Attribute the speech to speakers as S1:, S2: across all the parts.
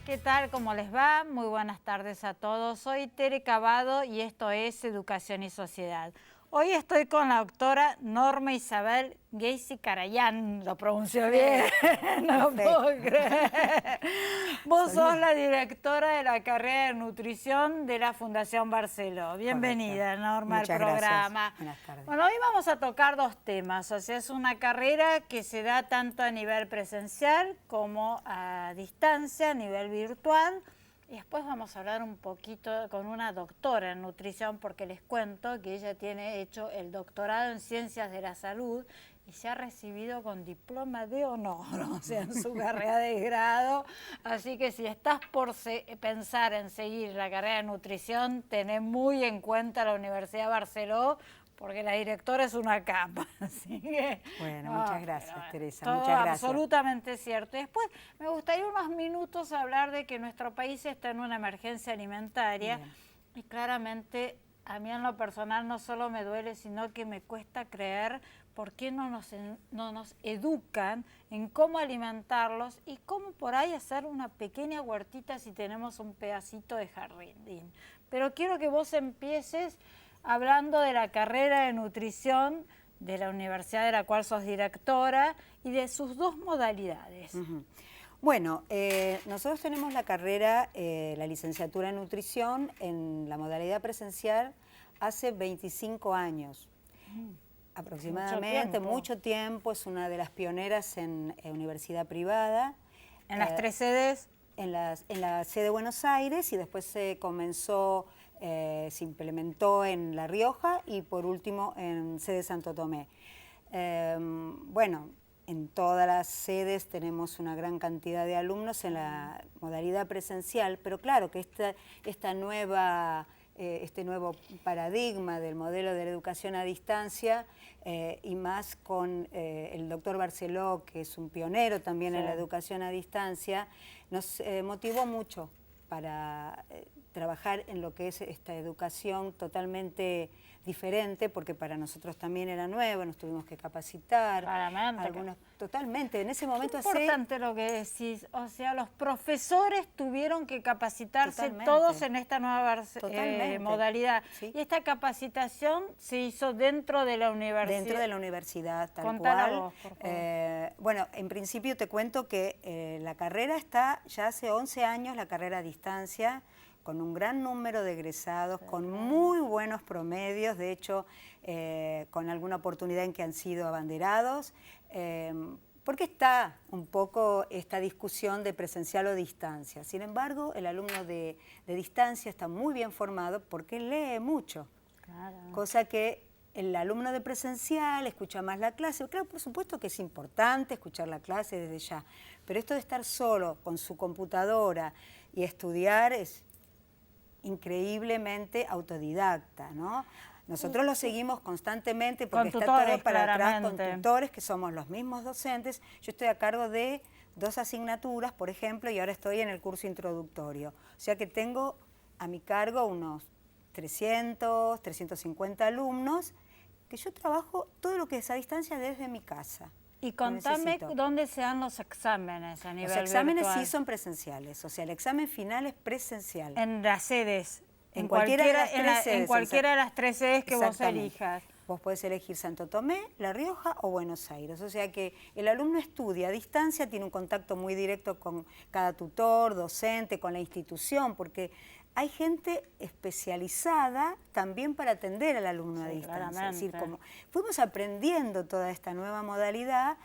S1: ¿Qué tal? ¿Cómo les va? Muy buenas tardes a todos. Soy Tere Cavado y esto es Educación y Sociedad. Hoy estoy con la doctora Norma Isabel Geisi Carayán. Lo pronunció bien, no puedo creer. Vos sos la directora de la carrera de nutrición de la Fundación Barceló. Bienvenida, correcto, Norma, al programa.
S2: Gracias. Buenas tardes.
S1: Bueno, hoy vamos a tocar dos temas. O sea, es una carrera que se da tanto a nivel presencial como a distancia, a nivel virtual. Y después vamos a hablar un poquito con una doctora en nutrición, porque les cuento que ella tiene hecho el doctorado en Ciencias de la Salud y se ha recibido con diploma de honor, o sea, en su carrera de grado. Así que si estás por pensar en seguir la carrera de nutrición, tené muy en cuenta la Universidad de Barceló, porque la directora es una capa. Así que,
S2: bueno, muchas gracias, Teresa.
S1: Todo
S2: muchas gracias.
S1: Absolutamente cierto. Y después me gustaría unos minutos hablar de que nuestro país está en una emergencia alimentaria. Bien. Y claramente a mí en lo personal no solo me duele, sino que me cuesta creer por qué no nos educan en cómo alimentarlos y cómo por ahí hacer una pequeña huertita si tenemos un pedacito de jardín. Pero quiero que vos empieces hablando de la carrera de nutrición de la universidad de la cual sos directora y de sus dos modalidades.
S2: Bueno, nosotros tenemos la carrera, la licenciatura en nutrición en la modalidad presencial hace 25 años. Aproximadamente, mucho tiempo, es una de las pioneras en universidad privada.
S1: ¿En las tres sedes?
S2: En la sede de Buenos Aires, y después se comenzó, se implementó en La Rioja y por último en sede Santo Tomé. Bueno, en todas las sedes tenemos una gran cantidad de alumnos en la modalidad presencial, pero claro que este nuevo paradigma del modelo de la educación a distancia, y más con el doctor Barceló, que es un pionero también en la educación a distancia, nos motivó mucho para trabajar en lo que es esta educación totalmente diferente, porque para nosotros también era nuevo, nos tuvimos que capacitar.
S1: Claramente.
S2: Totalmente, en ese momento...
S1: Es importante lo que decís, o sea, los profesores tuvieron que capacitarse todos en esta nueva modalidad. Sí. Y esta capacitación se hizo dentro de la universidad.
S2: Dentro de la universidad, tal
S1: Contala
S2: cual.
S1: Vos, por favor.
S2: Bueno, en principio te cuento que la carrera está ya hace 11 años, la carrera a distancia, con un gran número de egresados, con muy buenos promedios, de hecho, con alguna oportunidad en que han sido abanderados, porque está un poco esta discusión de presencial o distancia. Sin embargo, el alumno de distancia está muy bien formado porque lee mucho, cosa que el alumno de presencial escucha más la clase. Claro, por supuesto que es importante escuchar la clase desde ya, pero esto de estar solo con su computadora y estudiar es increíblemente autodidacta, ¿no? Nosotros lo seguimos constantemente porque está todo para atrás con tutores, que somos los mismos docentes. Yo estoy a cargo de 2 asignaturas, por ejemplo, y ahora estoy en el curso introductorio. O sea que tengo a mi cargo unos 300, 350 alumnos, que yo trabajo todo lo que es a distancia desde mi casa.
S1: Y contame dónde se dan los exámenes a nivel virtual.
S2: Los exámenes sí son presenciales, o sea, el examen final es presencial.
S1: En las sedes.
S2: En cualquiera de las 3 sedes.
S1: En cualquiera de las 3 sedes que vos elijas.
S2: Vos podés elegir Santo Tomé, La Rioja o Buenos Aires. O sea que el alumno estudia a distancia, tiene un contacto muy directo con cada tutor, docente, con la institución, porque hay gente especializada también para atender al alumno a distancia. Es decir, como fuimos aprendiendo toda esta nueva modalidad,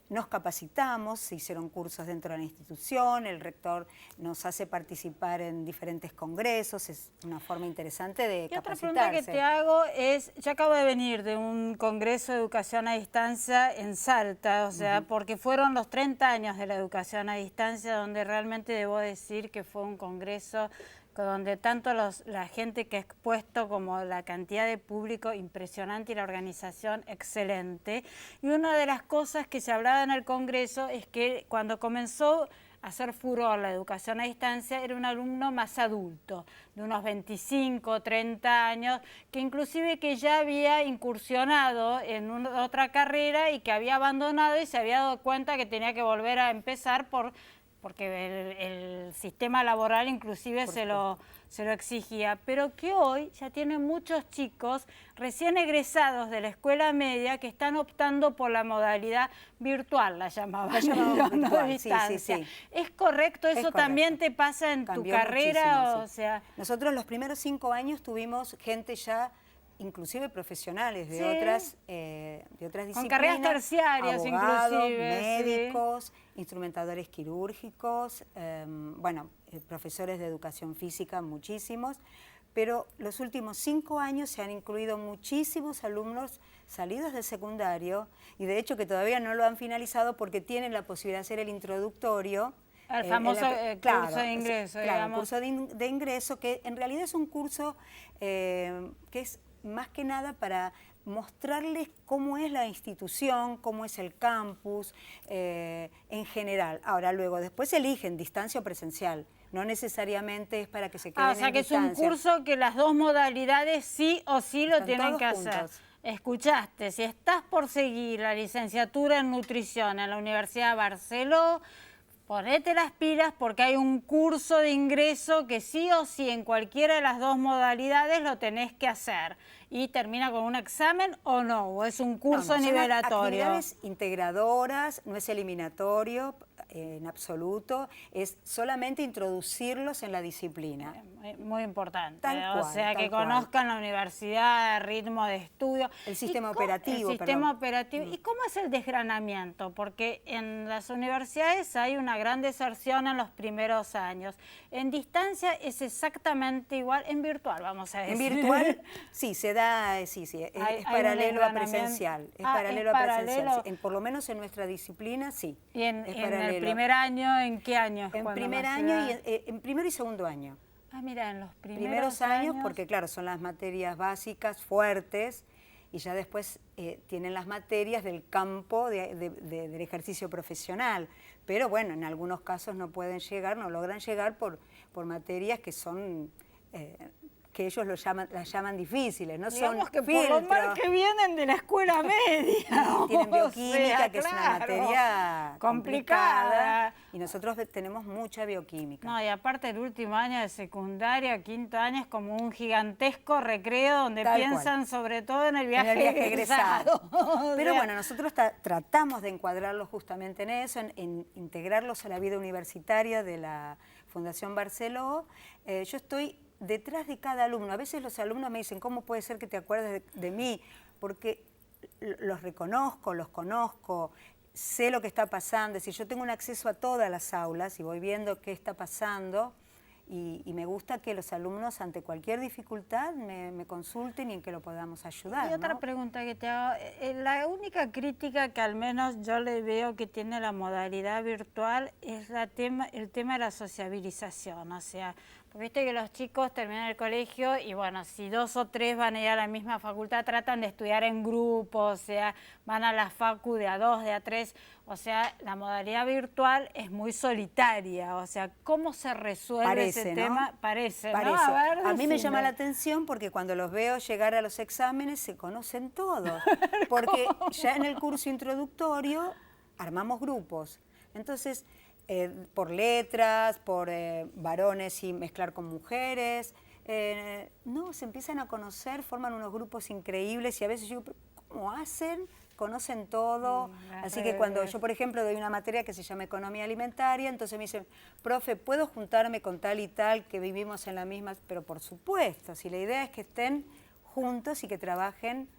S2: nos capacitamos, se hicieron cursos dentro de la institución, el rector nos hace participar en diferentes congresos, es una forma interesante de capacitarse.
S1: Y otra pregunta que te hago es, yo acabo de venir de un congreso de educación a distancia en Salta, o sea, porque fueron los 30 años de la educación a distancia, donde realmente debo decir que fue un congreso donde tanto la gente que ha expuesto como la cantidad de público impresionante y la organización excelente. Y una de las cosas que se hablaba en el Congreso es que cuando comenzó a hacer furor la educación a distancia era un alumno más adulto, de unos 25, 30 años, que inclusive que ya había incursionado en otra carrera y que había abandonado y se había dado cuenta que tenía que volver a empezar por porque el sistema laboral inclusive se lo exigía, pero que hoy ya tienen muchos chicos recién egresados de la escuela media que están optando por la modalidad virtual, la llamaban
S2: virtual,
S1: distancia.
S2: sí.
S1: ¿Es correcto? ¿Eso también te pasa en tu carrera?
S2: Muchísimo,
S1: o sea,
S2: nosotros los primeros 5 años tuvimos gente ya, inclusive profesionales de otras disciplinas.
S1: Con carreras terciarias,
S2: abogados,
S1: inclusive.
S2: médicos, instrumentadores quirúrgicos, profesores de educación física, muchísimos. Pero los últimos 5 años se han incluido muchísimos alumnos salidos del secundario y de hecho que todavía no lo han finalizado porque tienen la posibilidad de hacer el introductorio.
S1: El famoso curso de ingreso,
S2: claro,
S1: digamos.
S2: curso de ingreso, que en realidad es un curso que es más que nada para mostrarles cómo es la institución, cómo es el campus en general. Ahora, luego, después eligen distancia o presencial. No necesariamente es para que se queden en distancia.
S1: O sea, que es un curso que las dos modalidades sí o sí lo tienen que hacer. Escuchaste, si estás por seguir la licenciatura en nutrición en la Universidad de Barceló, ponete las pilas porque hay un curso de ingreso que sí o sí en cualquiera de las dos modalidades lo tenés que hacer. ¿Y termina con un examen o no? ¿O es un curso nivelatorio?
S2: Son actividades integradoras, no es eliminatorio en absoluto, es solamente introducirlos en la disciplina.
S1: Muy importante,
S2: Tal
S1: o
S2: cual,
S1: sea, que conozcan la universidad, el ritmo de estudio.
S2: El sistema operativo.
S1: El sistema operativo. ¿Y cómo es el desgranamiento? Porque en las universidades hay una gran deserción en los primeros años. En distancia es exactamente igual, en virtual, vamos a decir.
S2: En virtual, sí, se da, es paralelo a presencial. Es paralelo a presencial. Por lo menos en nuestra disciplina, sí.
S1: ¿Y en el primer año, en qué año?
S2: En primer año, en primero y segundo año.
S1: Ah, mira, en los
S2: primeros años, porque claro, son las materias básicas fuertes y ya después tienen las materias del campo del ejercicio profesional. Pero bueno, en algunos casos no pueden llegar, no logran llegar por materias que son... que ellos las llaman difíciles, no
S1: digamos
S2: son
S1: que
S2: filtros.
S1: por lo mal que vienen de la escuela media.
S2: Tienen bioquímica, que es una materia complicada, y nosotros tenemos mucha bioquímica.
S1: No, y aparte el último año de secundaria, quinto año, es como un gigantesco recreo donde piensan sobre todo en el viaje egresado.
S2: Pero bueno, nosotros tratamos de encuadrarlos justamente en eso, en integrarlos a la vida universitaria de la Fundación Barceló. Yo estoy detrás de cada alumno. A veces los alumnos me dicen, ¿cómo puede ser que te acuerdes de mí? Porque los reconozco, los conozco, sé lo que está pasando. Es decir, yo tengo un acceso a todas las aulas y voy viendo qué está pasando y me gusta que los alumnos ante cualquier dificultad me consulten y en que lo podamos ayudar.
S1: Y otra pregunta que te hago, la única crítica que al menos yo le veo que tiene la modalidad virtual es el tema de la sociabilización, o sea, viste que los chicos terminan el colegio y bueno, si 2 o 3 van a ir a la misma facultad, tratan de estudiar en grupo, o sea, van a la facu de a 2, de a 3, o sea, la modalidad virtual es muy solitaria, o sea, ¿cómo se resuelve ese tema? Parece, ¿no?
S2: A mí me llama la atención porque cuando los veo llegar a los exámenes se conocen todos, porque ya en el curso introductorio armamos grupos, entonces... por letras, por varones y mezclar con mujeres. No, se empiezan a conocer, forman unos grupos increíbles y a veces yo digo, ¿cómo hacen? Conocen todo. Así que cuando yo, por ejemplo, doy una materia que se llama Economía Alimentaria, entonces me dicen, profe, ¿puedo juntarme con tal y tal que vivimos en la misma? Pero por supuesto, si la idea es que estén juntos y que trabajen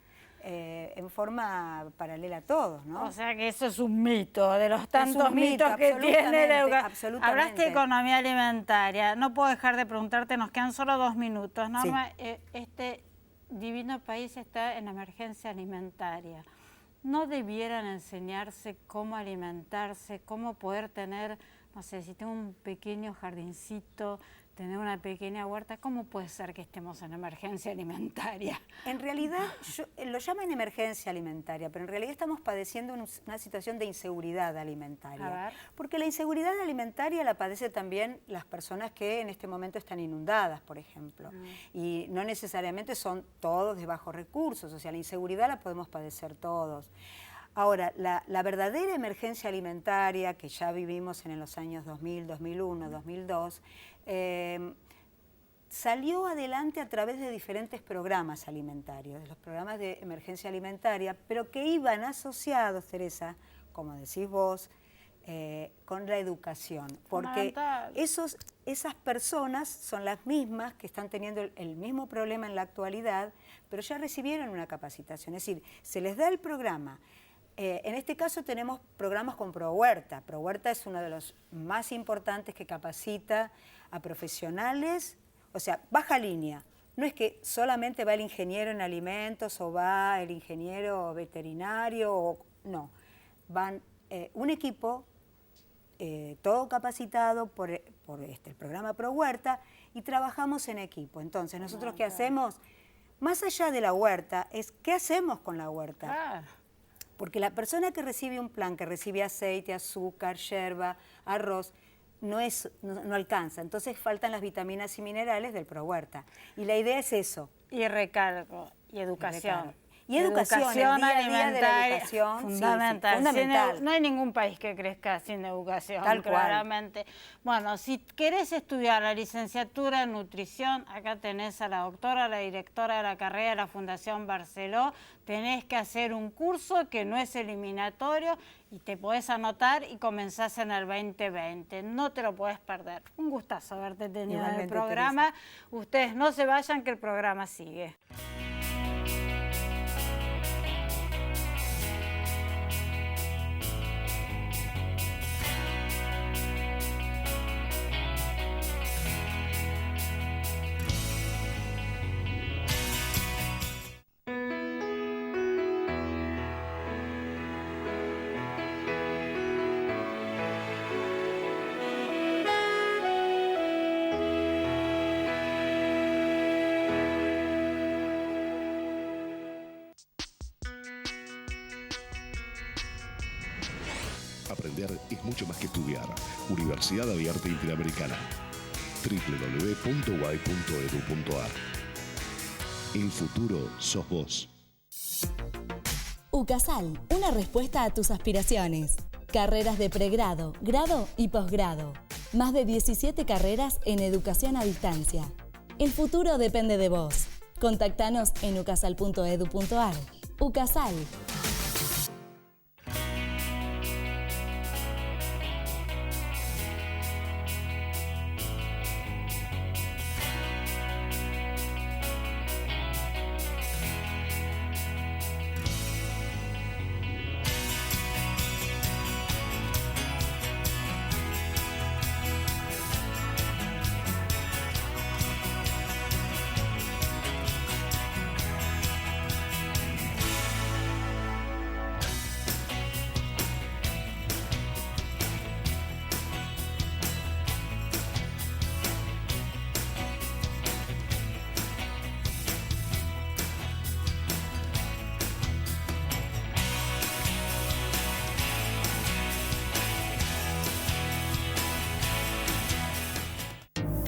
S2: en forma paralela a todos, ¿no?
S1: O sea que eso es un mito, de los tantos mitos que tiene la educación. Hablaste de economía alimentaria, no puedo dejar de preguntarte, nos quedan solo 2 minutos, Norma. Sí. Este divino país está en emergencia alimentaria. ¿No debieran enseñarse cómo alimentarse, cómo poder tener, no sé, si tengo un pequeño jardincito, tener una pequeña huerta, ¿cómo puede ser que estemos en emergencia alimentaria?
S2: En realidad, lo llaman emergencia alimentaria, pero en realidad estamos padeciendo una situación de inseguridad alimentaria. Porque la inseguridad alimentaria la padecen también las personas que en este momento están inundadas, por ejemplo. Y no necesariamente son todos de bajos recursos, o sea, la inseguridad la podemos padecer todos. Ahora, la verdadera emergencia alimentaria que ya vivimos en los años 2000, 2001, 2002, salió adelante a través de diferentes programas alimentarios, de los programas de emergencia alimentaria, pero que iban asociados, Teresa, como decís vos, con la educación, porque esas personas son las mismas que están teniendo el mismo problema en la actualidad, pero ya recibieron una capacitación, es decir, se les da el programa. En este caso tenemos programas con ProHuerta. ProHuerta es uno de los más importantes que capacita a profesionales, o sea, baja línea. No es que solamente va el ingeniero en alimentos o va el ingeniero veterinario, no. Van un equipo todo capacitado por el programa ProHuerta y trabajamos en equipo. Entonces, nosotros ¿qué hacemos? Más allá de la huerta, es ¿qué hacemos con la huerta? Porque la persona que recibe un plan, que recibe aceite, azúcar, yerba, arroz, no alcanza. Entonces faltan las vitaminas y minerales del ProHuerta. Y la idea es eso.
S1: Y recargo, y educación.
S2: Y educación, el día a día de la educación,
S1: fundamental.
S2: Sí, fundamental.
S1: No hay ningún país que crezca sin educación,
S2: tal
S1: claramente. Cual. Bueno, si querés estudiar la licenciatura en nutrición, acá tenés a la doctora, la directora de la carrera de la Fundación Barceló. Tenés que hacer un curso que no es eliminatorio y te podés anotar y comenzás en el 2020. No te lo podés perder. Un gustazo haberte tenido en el programa. Teresa. Ustedes no se vayan, que el programa sigue.
S3: Aprender es mucho más que estudiar. Universidad Abierta Interamericana. www.uay.edu.ar. El futuro sos vos.
S4: UCASAL, una respuesta a tus aspiraciones. Carreras de pregrado, grado y posgrado. Más de 17 carreras en educación a distancia. El futuro depende de vos. Contactanos en ucasal.edu.ar. UCASAL.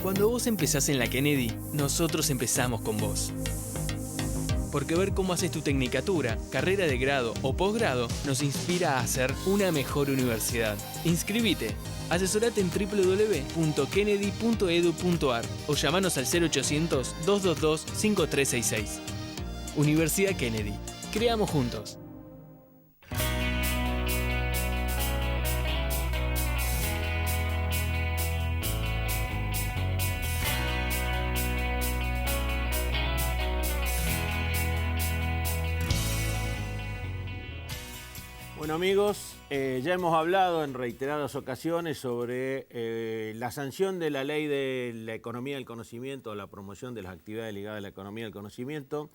S5: Cuando vos empezás en la Kennedy, nosotros empezamos con vos. Porque ver cómo haces tu tecnicatura, carrera de grado o posgrado nos inspira a hacer una mejor universidad. Inscribite, asesorate en www.kennedy.edu.ar o llamanos al 0800-222-5366. Universidad Kennedy. Creamos juntos.
S6: Bueno amigos, ya hemos hablado en reiteradas ocasiones sobre la sanción de la ley de la economía del conocimiento, la promoción de las actividades ligadas a la economía del conocimiento,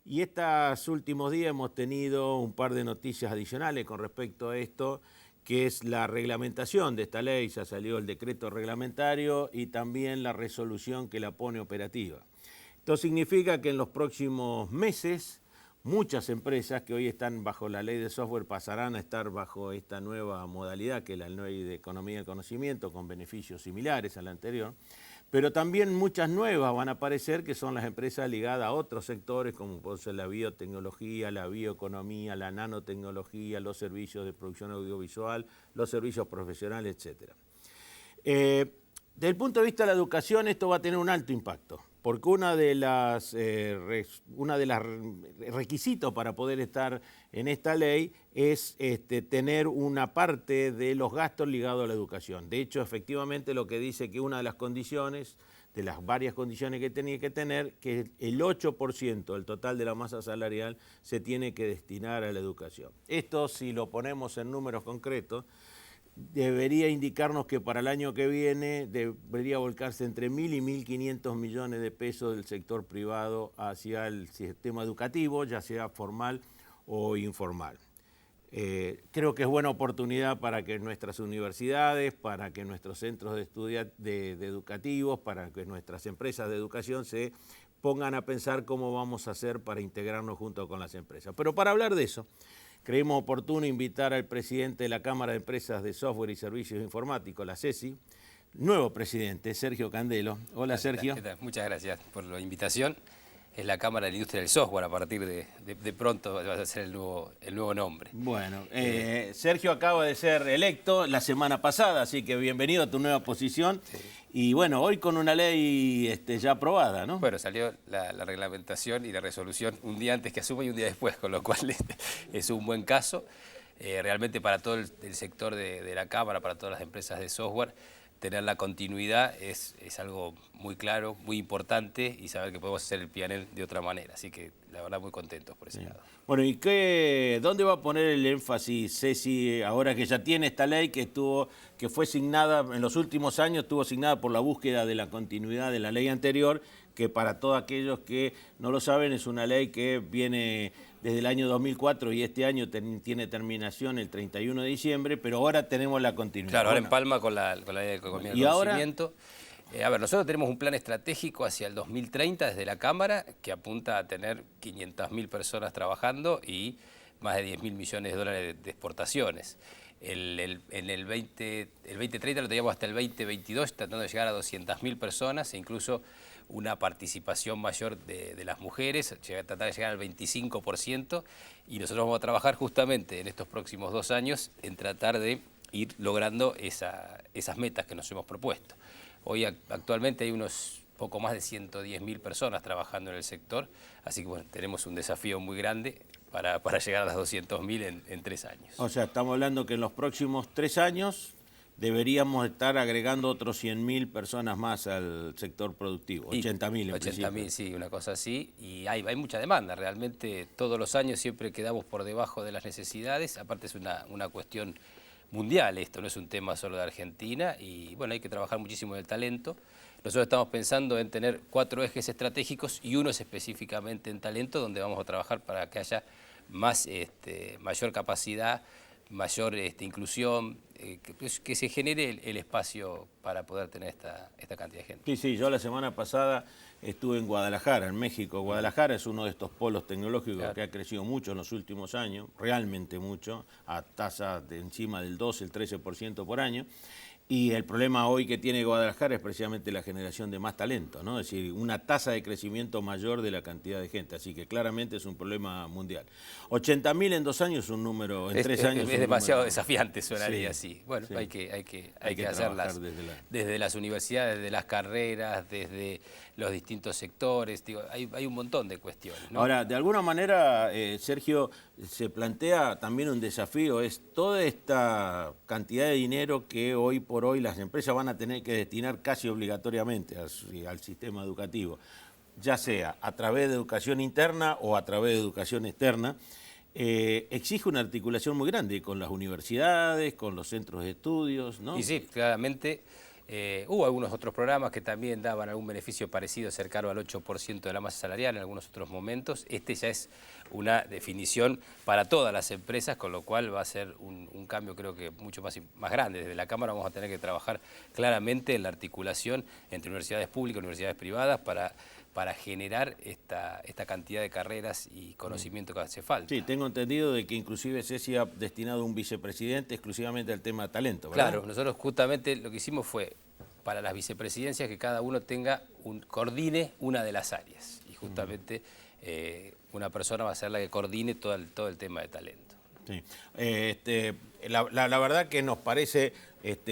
S6: y estos últimos días hemos tenido un par de noticias adicionales con respecto a esto, que es la reglamentación de esta ley. Ya salió el decreto reglamentario y también la resolución que la pone operativa. Esto significa que en los próximos meses muchas empresas que hoy están bajo la ley de software pasarán a estar bajo esta nueva modalidad que es la ley de economía del conocimiento con beneficios similares a la anterior, pero también muchas nuevas van a aparecer, que son las empresas ligadas a otros sectores, como puede ser la biotecnología, la bioeconomía, la nanotecnología, los servicios de producción audiovisual, los servicios profesionales, etc. Desde el punto de vista de la educación, esto va a tener un alto impacto, porque una de las requisitos para poder estar en esta ley es tener una parte de los gastos ligados a la educación. De hecho, efectivamente, lo que dice que una de las condiciones, de las varias condiciones que tenía que tener, que el 8% del total de la masa salarial se tiene que destinar a la educación. Esto, si lo ponemos en números concretos, debería indicarnos que para el año que viene debería volcarse entre 1.000 y 1.500 millones de pesos del sector privado hacia el sistema educativo, ya sea formal o informal. Creo que es buena oportunidad para que nuestras universidades, para que nuestros centros de estudios educativos, para que nuestras empresas de educación se pongan a pensar cómo vamos a hacer para integrarnos junto con las empresas. Pero para hablar de eso, creímos oportuno invitar al presidente de la Cámara de Empresas de Software y Servicios Informáticos, la CESI, nuevo presidente, Sergio Candelo. Hola, Sergio.
S7: ¿Qué tal? Muchas gracias por la invitación. Es la Cámara de la Industria del Software, a partir de pronto va a ser el nuevo nombre.
S6: Bueno, Sergio acaba de ser electo la semana pasada, así que bienvenido a tu nueva posición. Sí. Y bueno, hoy con una ley ya aprobada, ¿no?
S7: Bueno, salió la reglamentación y la resolución un día antes que asuma y un día después, con lo cual es un buen caso. Realmente para todo el sector de la Cámara, para todas las empresas de software, tener la continuidad es algo muy claro, muy importante, y saber que podemos hacer el PNL de otra manera. Así que la verdad muy contentos por ese lado.
S6: Bueno, ¿y dónde va a poner el énfasis Ceci ahora que ya tiene esta ley que fue signada en los últimos años, estuvo signada por la búsqueda de la continuidad de la ley anterior, que para todos aquellos que no lo saben es una ley que viene desde el año 2004 y este año tiene terminación el 31 de diciembre, pero ahora tenemos la continuidad.
S7: Claro, ahora empalma con la ley de economía del conocimiento. A ver, nosotros tenemos un plan estratégico hacia el 2030 desde la Cámara que apunta a tener 500.000 personas trabajando y más de 10.000 millones de dólares de exportaciones. En el 2030 lo teníamos hasta el 2022, tratando de llegar a 200.000 personas e incluso una participación mayor de las mujeres, tratar de llegar al 25%, y nosotros vamos a trabajar justamente en estos próximos 2 años en tratar de ir logrando esas metas que nos hemos propuesto. Hoy actualmente hay unos poco más de 110.000 personas trabajando en el sector, así que bueno, tenemos un desafío muy grande para llegar a las 200.000 en 3 años.
S6: O sea, estamos hablando que en los próximos 3 años deberíamos estar agregando otros 100.000 personas más al sector productivo, 80.000 en
S7: 80.000, sí, una cosa así, y hay mucha demanda, realmente todos los años siempre quedamos por debajo de las necesidades, aparte es una cuestión mundial esto, no es un tema solo de Argentina, y bueno, hay que trabajar muchísimo en el talento. Nosotros estamos pensando en tener 4 ejes estratégicos y uno es específicamente en talento, donde vamos a trabajar para que haya mayor capacidad, mayor inclusión, que se genere el espacio para poder tener esta cantidad de gente.
S6: Sí, yo la semana pasada estuve en Guadalajara, en México. Guadalajara es uno de estos polos tecnológicos, claro, que ha crecido mucho en los últimos años, realmente mucho, a tasas de encima del 12, el 13% por año. Y el problema hoy que tiene Guadalajara es precisamente la generación de más talento, ¿no? Es decir, una tasa de crecimiento mayor de la cantidad de gente. Así que claramente es un problema mundial. 80.000 en 2 años es un número, en 3 años
S7: es demasiado desafiante, sonaría así. Bueno, sí, hay que hacerlas desde las universidades, desde las carreras, desde los distintos sectores. Digo, hay un montón de cuestiones, ¿no?
S6: Ahora, de alguna manera, Sergio, se plantea también un desafío, es toda esta cantidad de dinero que hoy por hoy las empresas van a tener que destinar casi obligatoriamente al sistema educativo, ya sea a través de educación interna o a través de educación externa. Exige una articulación muy grande con las universidades, con los centros de estudios, ¿no?
S7: Y sí, claramente. Hubo algunos otros programas que también daban algún beneficio parecido, cercano al 8% de la masa salarial en algunos otros momentos. Este ya es una definición para todas las empresas, con lo cual va a ser un cambio creo que mucho más grande. Desde la Cámara vamos a tener que trabajar claramente en la articulación entre universidades públicas y universidades privadas para generar esta cantidad de carreras y conocimiento que hace falta.
S6: Sí, tengo entendido de que inclusive Ceci ha destinado un vicepresidente exclusivamente al tema de talento, ¿verdad?
S7: Claro, nosotros justamente lo que hicimos fue, para las vicepresidencias que cada uno coordine una de las áreas. Y justamente una persona va a ser la que coordine todo el tema de talento.
S6: Sí. La verdad que nos parece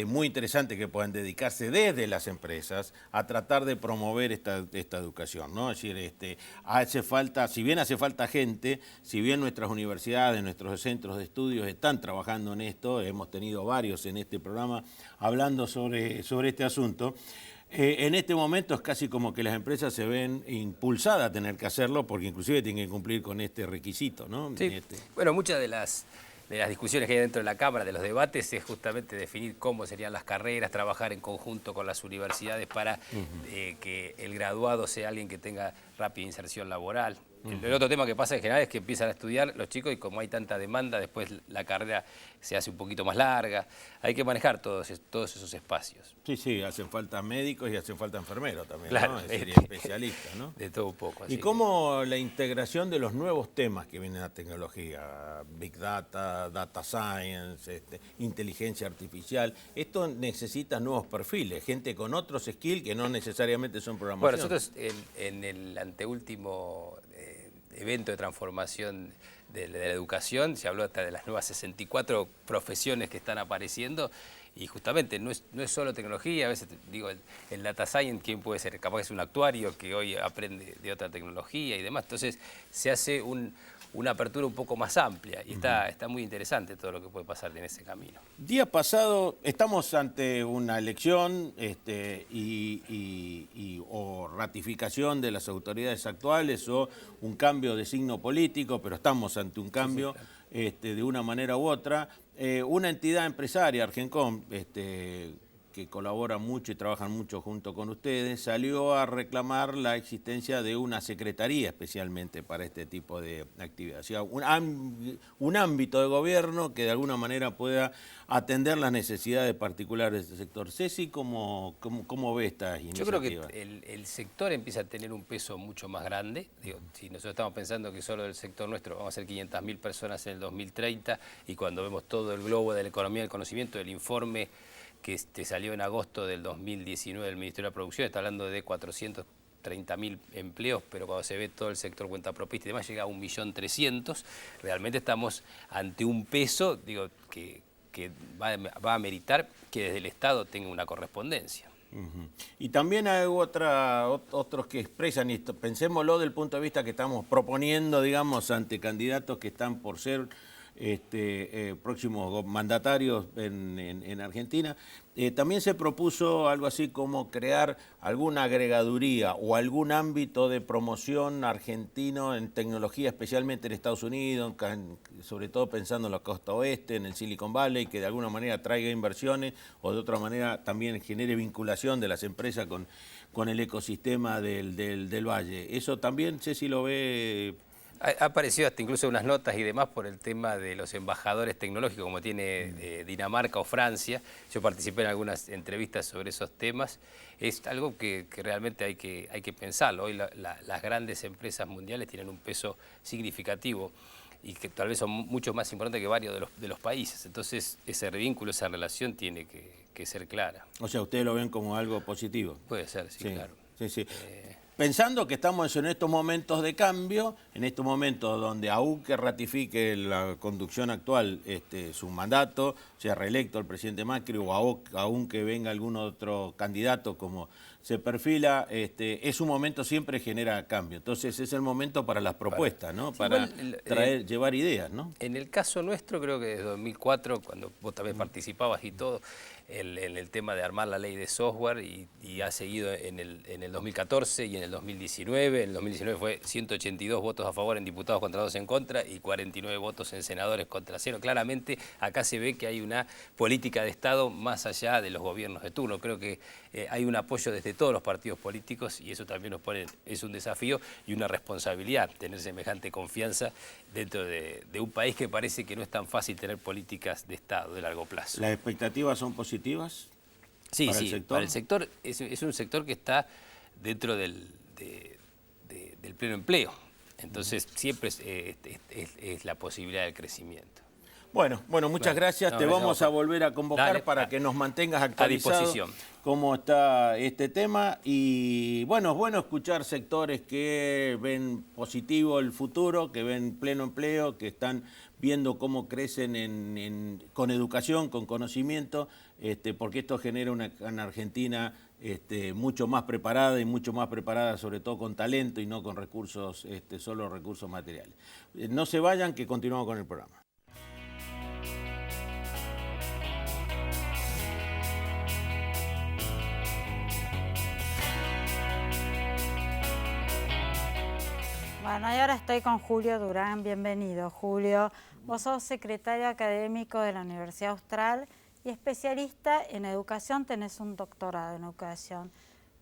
S6: muy interesante que puedan dedicarse desde las empresas a tratar de promover esta educación, ¿no? Es decir, hace falta, si bien hace falta gente, si bien nuestras universidades, nuestros centros de estudios están trabajando en esto, hemos tenido varios en este programa hablando sobre este asunto. En este momento es casi como que las empresas se ven impulsadas a tener que hacerlo porque inclusive tienen que cumplir con este requisito, ¿no?
S7: Sí. Bueno, muchas de las discusiones que hay dentro de la Cámara, de los debates, es justamente definir cómo serían las carreras, trabajar en conjunto con las universidades para que el graduado sea alguien que tenga rápida inserción laboral. El otro tema que pasa en general es que empiezan a estudiar los chicos y como hay tanta demanda, después la carrera se hace un poquito más larga. Hay que manejar todos esos espacios.
S6: Sí, hacen falta médicos y hacen falta enfermeros también,
S7: claro,
S6: ¿no? Es decir, especialistas, ¿no?
S7: De todo un poco.
S6: ¿Y cómo la integración de los nuevos temas que vienen a la tecnología? Big Data, Data Science, inteligencia artificial. Esto necesita nuevos perfiles, gente con otros skills que no necesariamente son programación.
S7: Bueno, nosotros en el anteúltimo evento de transformación de la educación, se habló hasta de las nuevas 64 profesiones que están apareciendo y justamente no es solo tecnología, a veces digo, el data science, ¿quién puede ser? Capaz que es un actuario que hoy aprende de otra tecnología y demás, entonces se hace una apertura un poco más amplia y está muy interesante todo lo que puede pasar en ese camino.
S6: Día pasado estamos ante una elección o ratificación de las autoridades actuales o un cambio de signo político, pero estamos ante un cambio de una manera u otra. Una entidad empresaria, Argencom, que colabora mucho y trabajan mucho junto con ustedes, salió a reclamar la existencia de una secretaría especialmente para este tipo de actividades. O sea, un ámbito de gobierno que de alguna manera pueda atender las necesidades particulares del sector. Ceci, ¿cómo ve esta iniciativa?
S7: Yo creo que el sector empieza a tener un peso mucho más grande. Digo, si nosotros estamos pensando que solo del sector nuestro vamos a ser 500.000 personas en el 2030 y cuando vemos todo el globo de la economía del conocimiento, el informe que salió en agosto del 2019 del Ministerio de la Producción, está hablando de 430.000 empleos, pero cuando se ve todo el sector cuenta propista y demás, llega a 1.300.000. Realmente estamos ante un peso, digo, que va a meritar que desde el Estado tenga una correspondencia.
S6: Y también hay otros que expresan esto, pensémoslo del punto de vista que estamos proponiendo, digamos, ante candidatos que están por ser próximos mandatarios en Argentina. También se propuso algo así como crear alguna agregaduría o algún ámbito de promoción argentino en tecnología, especialmente en Estados Unidos, sobre todo pensando en la costa oeste, en el Silicon Valley, que de alguna manera traiga inversiones o de otra manera también genere vinculación de las empresas con el ecosistema del valle. Eso también, Ceci, lo ve.
S7: Ha aparecido hasta incluso unas notas y demás por el tema de los embajadores tecnológicos como tiene Dinamarca o Francia. Yo participé en algunas entrevistas sobre esos temas. Es algo que realmente hay que pensarlo. Hoy las grandes empresas mundiales tienen un peso significativo y que tal vez son mucho más importantes que varios de los países. Entonces ese vínculo, esa relación tiene que ser clara.
S6: O sea, ¿ustedes lo ven como algo positivo?
S7: Puede ser, sí, claro.
S6: Sí. Pensando que estamos en estos momentos de cambio, en estos momentos donde aunque ratifique la conducción actual su mandato, sea reelecto el presidente Macri o aunque venga algún otro candidato como se perfila, es un momento siempre genera cambio. Entonces es el momento para las propuestas, ¿no? Sí, para llevar ideas, ¿no?
S7: En el caso nuestro, creo que desde 2004, cuando vos también participabas y todo, en el tema de armar la ley de software y ha seguido en el 2014 y en el 2019. En el 2019 fue 182 votos a favor en diputados contra 2 en contra y 49 votos en senadores contra 0. Claramente acá se ve que hay una política de Estado más allá de los gobiernos de turno. Creo que hay un apoyo desde todos los partidos políticos y eso también es un desafío y una responsabilidad tener semejante confianza dentro de un país que parece que no es tan fácil tener políticas de Estado de largo plazo.
S6: ¿Las expectativas son positivas?
S7: Sí, para el sector es un sector que está dentro del pleno empleo, entonces siempre es la posibilidad del crecimiento.
S6: Bueno, muchas gracias. Te vamos a volver a convocar para que nos mantengas actualizados cómo está este tema. Y bueno, es bueno escuchar sectores que ven positivo el futuro, que ven pleno empleo, que están viendo cómo crecen con educación, con conocimiento, porque esto genera una Argentina mucho más preparada y mucho más preparada sobre todo con talento y no con recursos, solo recursos materiales. No se vayan, que continuamos con el programa.
S1: Bueno, y ahora estoy con Julio Durán. Bienvenido, Julio. Vos sos secretario académico de la Universidad Austral y especialista en educación, tenés un doctorado en educación.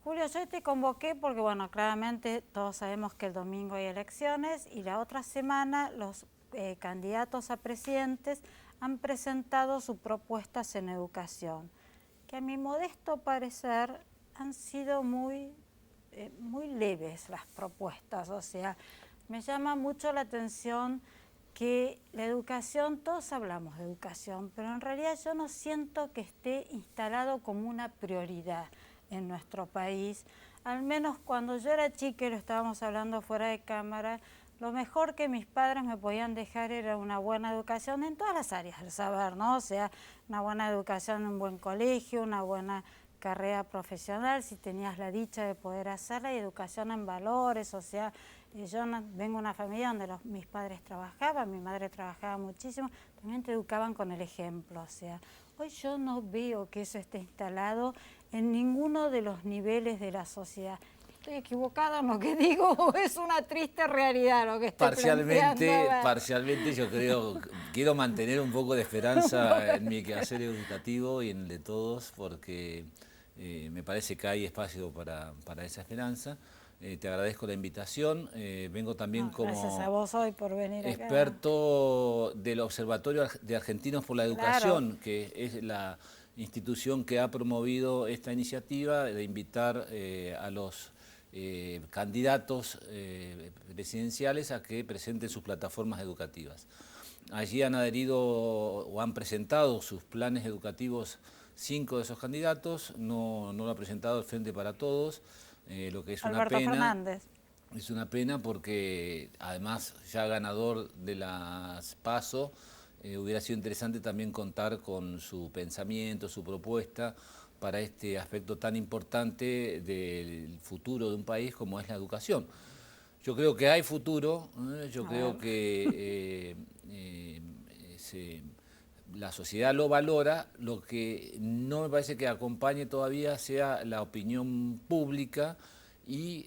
S1: Julio, yo te convoqué porque, bueno, claramente todos sabemos que el domingo hay elecciones y la otra semana los candidatos a presidentes han presentado sus propuestas en educación, que a mi modesto parecer han sido muy leves las propuestas. O sea, me llama mucho la atención que la educación, todos hablamos de educación, pero en realidad yo no siento que esté instalado como una prioridad en nuestro país. Al menos cuando yo era chica y lo estábamos hablando fuera de cámara, lo mejor que mis padres me podían dejar era una buena educación en todas las áreas del saber, ¿no? O sea, una buena educación en un buen colegio, una buena carrera profesional, si tenías la dicha de poder hacerla, y educación en valores. O sea, yo vengo de una familia donde mis padres trabajaban, mi madre trabajaba muchísimo, también te educaban con el ejemplo. O sea, hoy yo no veo que eso esté instalado en ninguno de los niveles de la sociedad. ¿Estoy equivocada en lo que digo o es una triste realidad lo que estoy planteando?
S8: Parcialmente yo quiero mantener un poco de esperanza en mi quehacer educativo y en el de todos, porque me parece que hay espacio para esa esperanza. Te agradezco la invitación. Vengo también como
S1: gracias a vos hoy por venir
S8: experto
S1: acá,
S8: del Observatorio de Argentinos por la Educación, que es la institución que ha promovido esta iniciativa de invitar a los candidatos presidenciales a que presenten sus plataformas educativas. Allí han adherido o han presentado sus planes educativos 5 de esos candidatos, no lo ha presentado el Frente para Todos, lo que es
S1: Alberto
S8: una pena.
S1: Fernández.
S8: Es una pena porque además ya ganador de las PASO, hubiera sido interesante también contar con su pensamiento, su propuesta para este aspecto tan importante del futuro de un país como es la educación. Yo creo que hay futuro, yo creo que la sociedad lo valora. Lo que no me parece que acompañe todavía sea la opinión pública y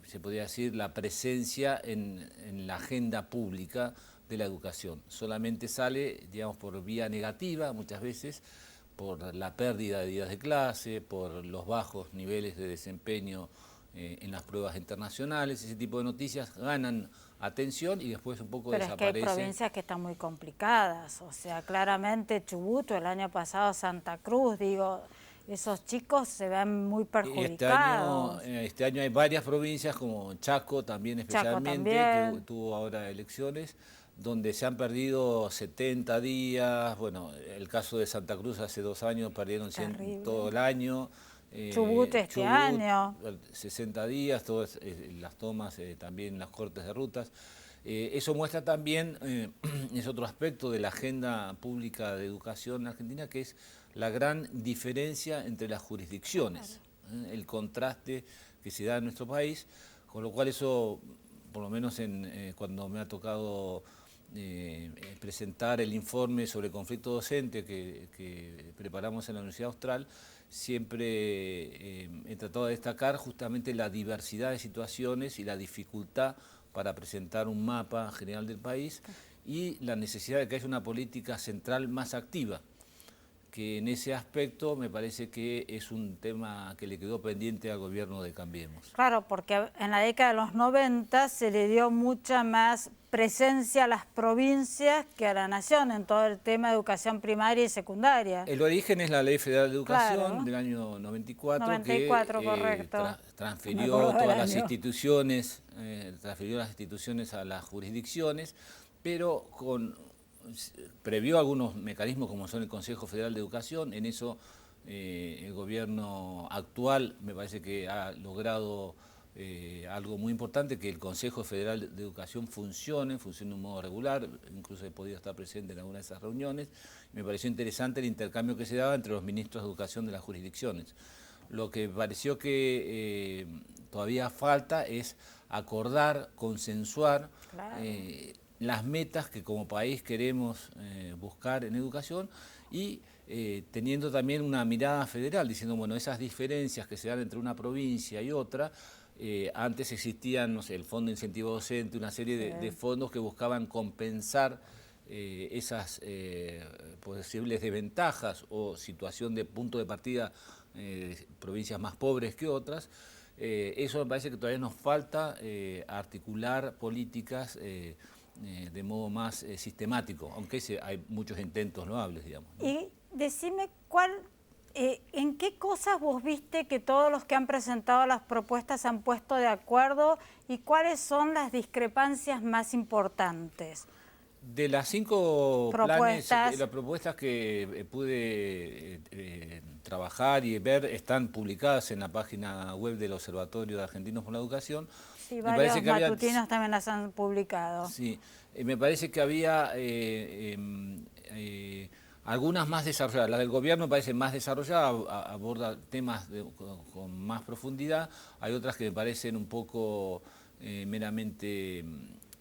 S8: se podría decir la presencia en la agenda pública de la educación. Solamente sale, digamos, por vía negativa muchas veces, por la pérdida de días de clase, por los bajos niveles de desempeño en las pruebas internacionales. Ese tipo de noticias ganan atención y después un poco desaparecen.
S1: Pero es que hay provincias que están muy complicadas. O sea, claramente Chubut, el año pasado Santa Cruz, digo, esos chicos se ven muy perjudicados.
S8: Este año hay varias provincias, como Chaco también especialmente, que tuvo ahora elecciones, donde se han perdido 70 días. Bueno, el caso de Santa Cruz hace 2 años perdieron 100 todo el año.
S1: Chubut este año.
S8: 60 días, todas las tomas, también las cortes de rutas. Eso muestra también, es otro aspecto de la agenda pública de educación en Argentina, que es la gran diferencia entre las jurisdicciones, el contraste que se da en nuestro país, con lo cual eso, por lo menos cuando me ha tocado presentar el informe sobre conflicto docente que preparamos en la Universidad Austral, siempre he tratado de destacar justamente la diversidad de situaciones y la dificultad para presentar un mapa general del país y la necesidad de que haya una política central más activa, que en ese aspecto me parece que es un tema que le quedó pendiente al gobierno de Cambiemos.
S1: Claro, porque en la década de los 90 se le dio mucha más presencia a las provincias que a la nación en todo el tema de educación primaria y secundaria.
S8: El origen es la Ley Federal de Educación del año 94, que
S1: correcto.
S8: transfirió todas las instituciones, transfirió las instituciones a las jurisdicciones, pero con previó algunos mecanismos como son el Consejo Federal de Educación. En eso el gobierno actual me parece que ha logrado algo muy importante, que el Consejo Federal de Educación funcione de un modo regular. Incluso he podido estar presente en alguna de esas reuniones. Me pareció interesante el intercambio que se daba entre los ministros de educación de las jurisdicciones. Lo que pareció que todavía falta es acordar, consensuar las metas que como país queremos buscar en educación y teniendo también una mirada federal, diciendo, bueno, esas diferencias que se dan entre una provincia y otra, antes existían, no sé, el Fondo de Incentivo Docente, una serie de fondos que buscaban compensar esas posibles desventajas o situación de punto de partida, provincias más pobres que otras. Eso me parece que todavía nos falta articular políticas de modo más sistemático, aunque hay muchos intentos loables, digamos, ¿no?
S1: Y decime ¿en qué cosas vos viste que todos los que han presentado las propuestas se han puesto de acuerdo y cuáles son las discrepancias más importantes?
S8: De las 5 planes, las propuestas que pude trabajar y ver están publicadas en la página web del Observatorio de Argentinos por la Educación.
S1: Sí, varios matutinos también las han publicado.
S8: Sí, me parece que había algunas más desarrolladas. La del gobierno me parece más desarrollada, aborda temas con más profundidad. Hay otras que me parecen un poco meramente